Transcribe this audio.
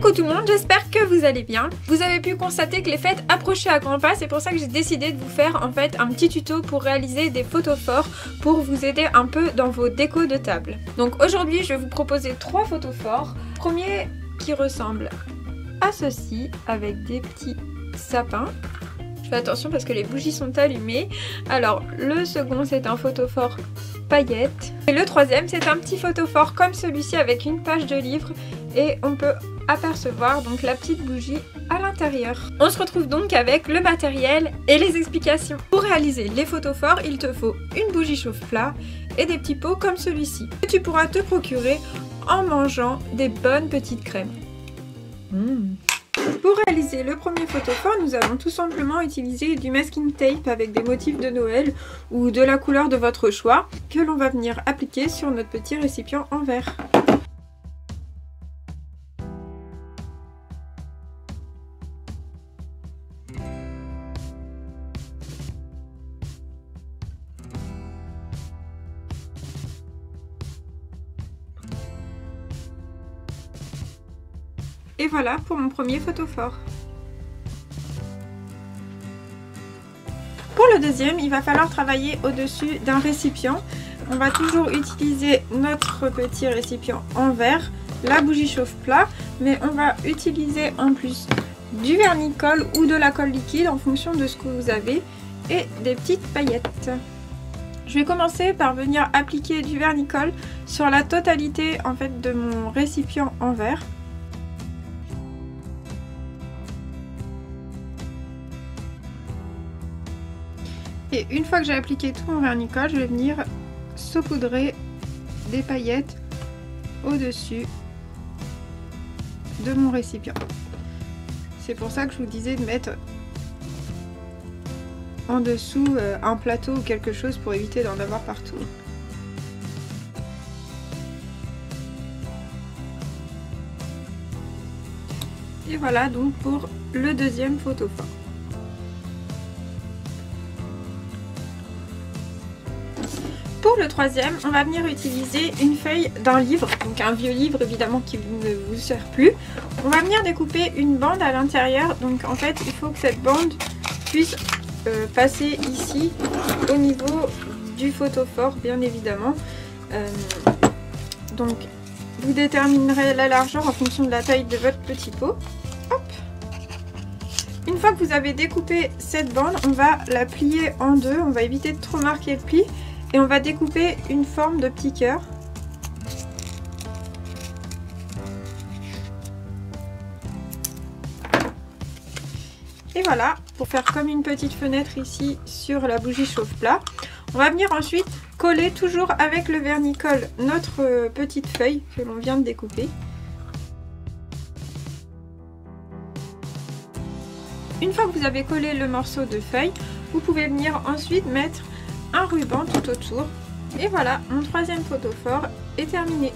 Coucou tout le monde, j'espère que vous allez bien. Vous avez pu constater que les fêtes approchaient à grands pas, c'est pour ça que j'ai décidé de vous faire en fait un petit tuto pour réaliser des photos forts pour vous aider un peu dans vos décos de table. Donc aujourd'hui je vais vous proposer 3 photos forts. Premier qui ressemble à ceci avec des petits sapins. Je fais attention parce que les bougies sont allumées. Alors le second c'est un photophore paillettes. Et le troisième c'est un petit photophore comme celui-ci avec une page de livre et on peut apercevoir donc la petite bougie à l'intérieur. On se retrouve donc avec le matériel et les explications. Pour réaliser les photophores, il te faut une bougie chauffe-plat et des petits pots comme celui-ci que tu pourras te procurer en mangeant des bonnes petites crèmes. Pour réaliser le premier photophore, nous allons tout simplement utiliser du masking tape avec des motifs de Noël ou de la couleur de votre choix que l'on va venir appliquer sur notre petit récipient en verre. Et voilà pour mon premier photophore. Pour le deuxième, il va falloir travailler au-dessus d'un récipient. On va toujours utiliser notre petit récipient en verre, la bougie chauffe-plat, mais on va utiliser en plus du vernis-colle ou de la colle liquide en fonction de ce que vous avez et des petites paillettes. Je vais commencer par venir appliquer du vernis-colle sur la totalité en fait de mon récipient en verre. Et une fois que j'ai appliqué tout mon vernis-colle, je vais venir saupoudrer des paillettes au-dessus de mon récipient. C'est pour ça que je vous disais de mettre en dessous un plateau ou quelque chose pour éviter d'en avoir partout. Et voilà donc pour le deuxième photophore. Pour le troisième, on va venir utiliser une feuille d'un livre, donc un vieux livre évidemment qui ne vous sert plus. On va venir découper une bande à l'intérieur, donc en fait il faut que cette bande puisse passer ici au niveau du photophore bien évidemment. Donc vous déterminerez la largeur en fonction de la taille de votre petit pot. Hop. Une fois que vous avez découpé cette bande, on va la plier en deux, on va éviter de trop marquer le pli. Et on va découper une forme de petit cœur. Et voilà, pour faire comme une petite fenêtre ici sur la bougie chauffe-plat. On va venir ensuite coller toujours avec le vernis-colle notre petite feuille que l'on vient de découper. Une fois que vous avez collé le morceau de feuille, vous pouvez venir ensuite mettre un ruban tout autour. Et voilà, mon troisième photophore est terminé.